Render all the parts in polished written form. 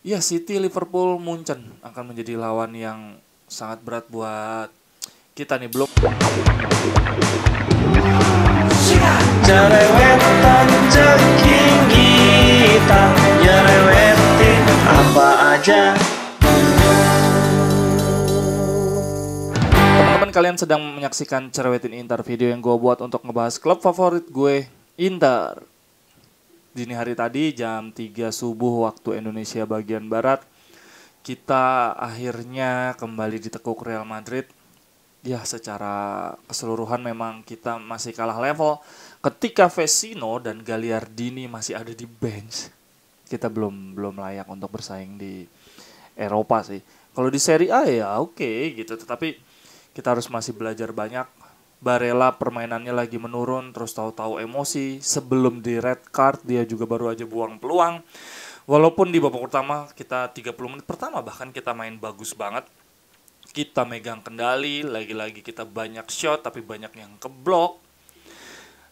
Ya, City, Liverpool, Munchen akan menjadi lawan yang sangat berat buat kita nih. Belum Cerewetan ceking kita nyerewetin apa aja. teman-teman, kalian sedang menyaksikan Cerewetin Inter, video yang gue buat untuk ngebahas klub favorit gue, Inter. Dini hari tadi jam 3 subuh waktu Indonesia bagian Barat, kita akhirnya kembali ditekuk Real Madrid. Ya, secara keseluruhan memang kita masih kalah level. Ketika Vecino dan Gagliardini masih ada di bench, kita belum layak untuk bersaing di Eropa sih. Kalau di Serie A ya oke gitu, tetapi kita harus masih belajar banyak. Barella permainannya lagi menurun, terus tahu-tahu emosi. Sebelum di red card dia juga baru aja buang peluang. Walaupun di babak pertama kita 30 menit pertama bahkan kita main bagus banget. Kita megang kendali, lagi-lagi kita banyak shot tapi banyak yang keblok.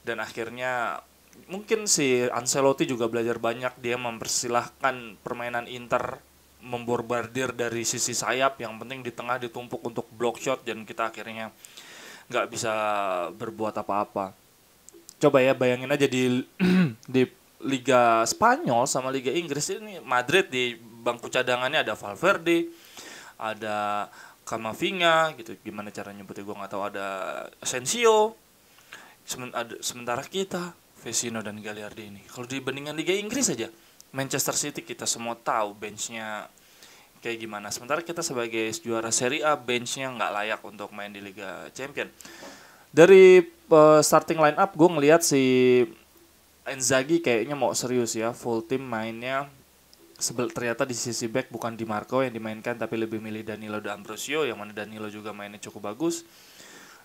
Dan akhirnya mungkin si Ancelotti juga belajar banyak, dia mempersilahkan permainan Inter memborbardir dari sisi sayap, yang penting di tengah ditumpuk untuk block shot dan kita akhirnya nggak bisa berbuat apa-apa. Coba ya bayangin aja di di Liga Spanyol sama Liga Inggris ini, Madrid di bangku cadangannya ada Valverde, ada Camavinga gitu, gimana cara nyebutnya gue nggak tahu, ada Asensio. Sementara kita Vecino dan Gagliardini. Kalau dibandingkan Liga Inggris aja, Manchester City kita semua tahu benchnya kayak gimana. Sementara kita sebagai juara Serie A, benchnya nggak layak untuk main di Liga Champion. Dari starting line up gue ngelihat si Inzaghi kayaknya mau serius ya, full tim mainnya. Ternyata di sisi back bukan Di Marco yang dimainkan, tapi lebih milih Danilo D'Ambrosio, yang mana Danilo juga mainnya cukup bagus.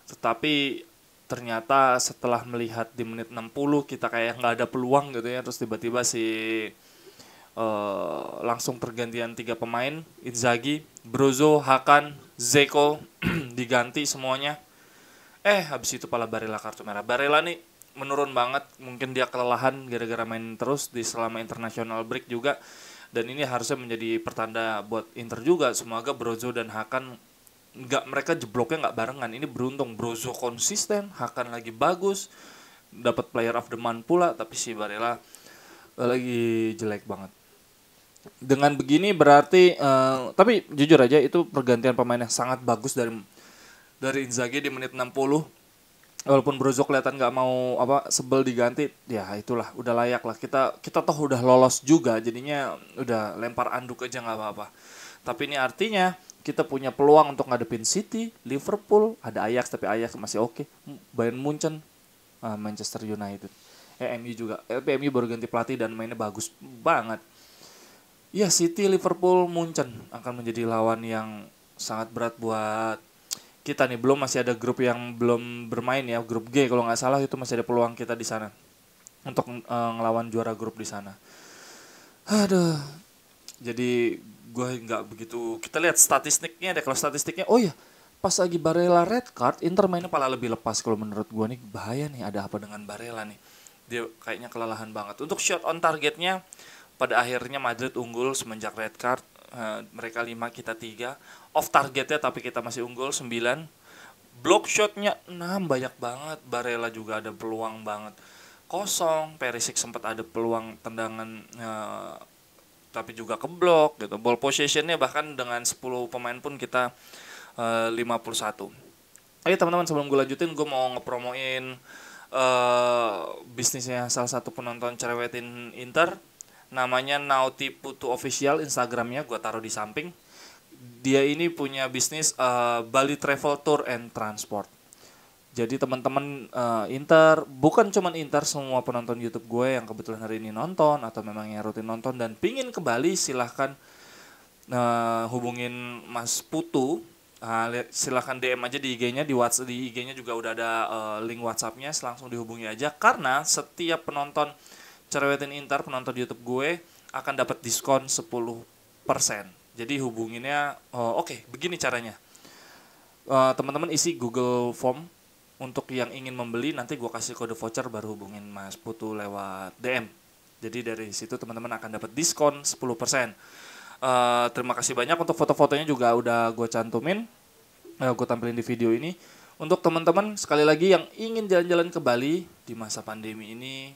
Tetapi ternyata setelah melihat di menit 60 kita kayak nggak ada peluang gitu ya, terus tiba-tiba langsung pergantian 3 pemain, Inzaghi, Brozo, Hakan, Zeko diganti semuanya. Habis itu pala Barella kartu merah. Barella nih menurun banget, mungkin dia kelelahan gara-gara main terus di selama international break juga. Dan ini harusnya menjadi pertanda buat Inter juga. Semoga Brozo dan Hakan mereka jebloknya nggak barengan. Ini beruntung Brozo konsisten, Hakan lagi bagus, dapat player of the month pula, tapi si Barella lagi jelek banget. Dengan begini berarti tapi jujur aja itu pergantian pemain yang sangat bagus dari Inzaghi di menit 60. Walaupun Brozo kelihatan nggak mau sebel diganti, ya itulah udah layak lah, kita toh udah lolos juga, jadinya udah lempar anduk aja nggak apa-apa. Tapi ini artinya kita punya peluang untuk ngadepin City, Liverpool, ada Ajax tapi Ajax masih oke, Bayern Munchen, Manchester United, MU juga. MU baru ganti pelatih dan mainnya bagus banget. Ya, City, Liverpool, Munchen akan menjadi lawan yang sangat berat buat kita nih. Belum masih ada grup yang belum bermain ya, grup G kalau nggak salah, itu masih ada peluang kita di sana untuk ngelawan juara grup di sana. Aduh, jadi gue nggak begitu. Kita lihat statistiknya deh. Kalau statistiknya, oh ya, pas lagi Barella red card, Inter mainnya pala lebih lepas. Kalau menurut gue nih bahaya nih, ada apa dengan Barella nih? Dia kayaknya kelelahan banget. Untuk shot on targetnya, pada akhirnya Madrid unggul semenjak red card. Mereka 5, kita 3. Off targetnya tapi kita masih unggul 9. Block shotnya 6, banyak banget. Barella juga ada peluang banget kosong. Perisic sempat ada peluang tendangan tapi juga keblok gitu. Ball possessionnya bahkan dengan 10 pemain pun kita 51. Ayo teman-teman, sebelum gue lanjutin, gue mau ngepromoin bisnisnya salah satu penonton Cerewetin Inter. Namanya Naughty Putu Official, Instagramnya gue taruh di samping. Dia ini punya bisnis Bali Travel Tour and Transport. Jadi teman-teman Inter, bukan cuman Inter, semua penonton YouTube gue yang kebetulan hari ini nonton atau memang yang rutin nonton dan pingin ke Bali, silahkan hubungin Mas Putu. Silahkan DM aja di IG-nya, di IG-nya juga udah ada link WhatsApp-nya, langsung dihubungi aja. Karena setiap penonton Cerewetin Inter, penonton YouTube gue, akan dapat diskon 10%. Jadi hubunginnya, oke, begini caranya. Teman-teman isi Google Form untuk yang ingin membeli, nanti gue kasih kode voucher, baru hubungin Mas Putu lewat DM. Jadi dari situ teman-teman akan dapat diskon 10%. Terima kasih banyak untuk foto-fotonya juga udah gue cantumin, gue tampilin di video ini. Untuk teman-teman sekali lagi yang ingin jalan-jalan ke Bali di masa pandemi ini,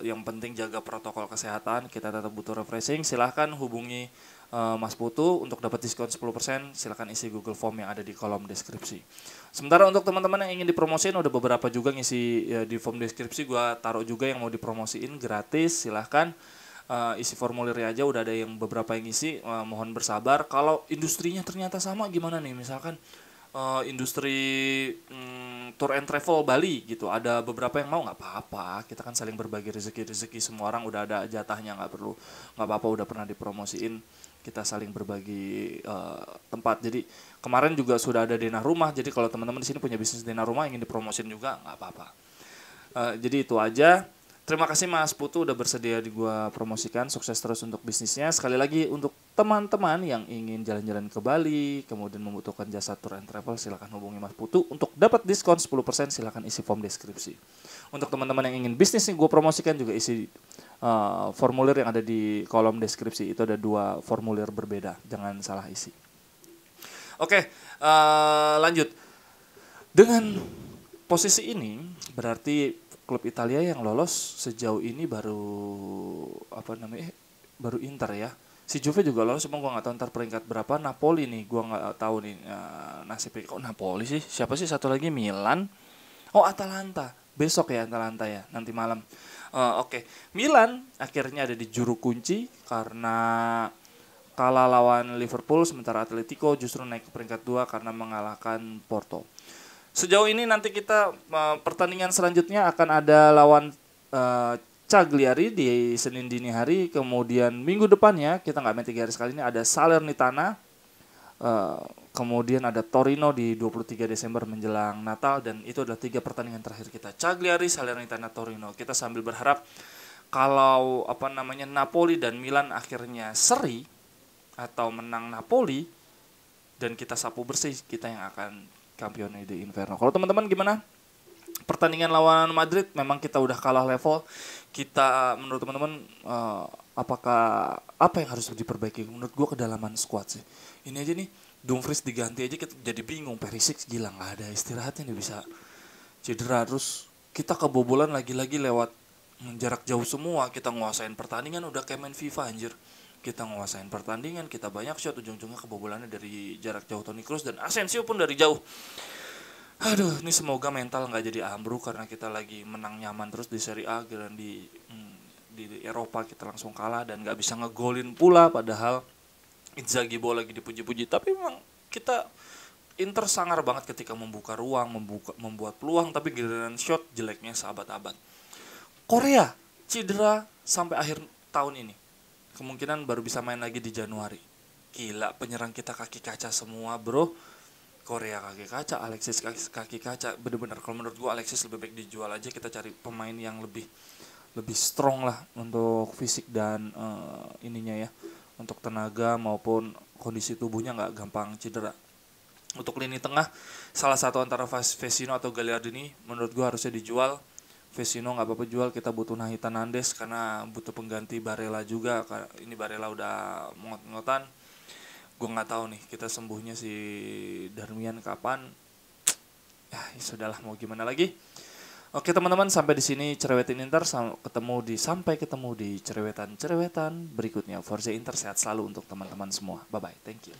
yang penting jaga protokol kesehatan, kita tetap butuh refreshing. Silahkan hubungi Mas Putu untuk dapat diskon 10%. Silahkan isi Google Form yang ada di kolom deskripsi. Sementara untuk teman-teman yang ingin dipromosiin, udah beberapa juga ngisi di form deskripsi, gue taruh juga yang mau dipromosiin gratis. Silahkan isi formulirnya aja, udah ada yang beberapa yang ngisi. Mohon bersabar. Kalau industrinya ternyata sama gimana nih, misalkan industri tour and travel Bali gitu, ada beberapa yang mau, nggak apa-apa, kita kan saling berbagi rezeki, semua orang udah ada jatahnya, nggak apa-apa, udah pernah dipromosiin, kita saling berbagi tempat. Jadi kemarin juga sudah ada denah rumah, jadi kalau teman-teman di sini punya bisnis denah rumah ingin dipromosin juga nggak apa-apa. Jadi itu aja. Terima kasih Mas Putu udah bersedia di gua promosikan. Sukses terus untuk bisnisnya. Sekali lagi untuk teman-teman yang ingin jalan-jalan ke Bali, kemudian membutuhkan jasa tour and travel, silakan hubungi Mas Putu untuk dapat diskon 10%. Silakan isi form deskripsi. Untuk teman-teman yang ingin bisnis nih gua promosikan, juga isi formulir yang ada di kolom deskripsi. Itu ada 2 formulir berbeda, jangan salah isi. Oke, lanjut. Dengan posisi ini berarti klub Italia yang lolos sejauh ini baru baru Inter ya. Si Juve juga lolos, cuma gue nggak tahu ntar peringkat berapa. Napoli nih, gue nggak tahu nih nasibnya. Kok Napoli sih? Siapa sih satu lagi? Milan. Oh, Atalanta. Besok ya Atalanta ya, nanti malam. Oke. Milan akhirnya ada di juru kunci karena kalah lawan Liverpool, sementara Atletico justru naik ke peringkat 2 karena mengalahkan Porto. Sejauh ini nanti kita pertandingan selanjutnya akan ada lawan Cagliari di Senin dini hari. Kemudian minggu depannya kita nggak main 3 hari sekali ini, ada Salernitana. Kemudian ada Torino di 23 Desember menjelang Natal. Dan itu adalah 3 pertandingan terakhir kita. Cagliari, Salernitana, Torino. Kita sambil berharap kalau Napoli dan Milan akhirnya seri atau menang Napoli dan kita sapu bersih, kita yang akan Campione di Inferno. Kalau teman-teman gimana? Pertandingan lawan Madrid memang kita udah kalah level. Kita menurut teman-teman apa yang harus diperbaiki? Menurut gue kedalaman squad sih. Ini aja nih, Dumfries diganti aja kita jadi bingung. Perisic gila, nggak ada istirahatnya, nih bisa cedera. Terus kita kebobolan lagi-lagi lewat jarak jauh semua. Kita nguasain pertandingan udah kayak main FIFA anjir. Kita nguasain pertandingan, kita banyak shot, ujung-ujungnya kebobolannya dari jarak jauh Toni Kroos dan Asensio pun dari jauh. Aduh, ini semoga mental nggak jadi ambruk karena kita lagi menang nyaman terus di Serie A, dan di Eropa kita langsung kalah dan nggak bisa ngegolin pula, padahal Inzaghi bola lagi dipuji-puji. Tapi memang kita Inter sangar banget ketika membuka ruang, membuat peluang, tapi giliran shot jeleknya sahabat-abad. Korea cedera sampai akhir tahun ini. Kemungkinan baru bisa main lagi di Januari. Gila, penyerang kita kaki kaca semua, bro. Korea kaki kaca, Alexis kaki kaca. Bener-bener kalau menurut gua Alexis lebih baik dijual aja. Kita cari pemain yang lebih strong lah untuk fisik dan ininya ya, untuk tenaga maupun kondisi tubuhnya nggak gampang cedera. Untuk lini tengah, salah satu antara Vecino atau Gagliardini menurut gua harusnya dijual. Vecino nggak apa-apa jual, kita butuh Nathan Nandes karena butuh pengganti Barella juga. Ini Barella udah mengot-ngotan. Gue nggak tahu nih kita sembuhnya si Darmian kapan. Ya sudahlah, mau gimana lagi. Oke teman-teman, sampai di sini Cerewetin Inter. Sampai ketemu di cerewetan berikutnya. Forza Inter, sehat selalu untuk teman-teman semua. Bye bye, thank you.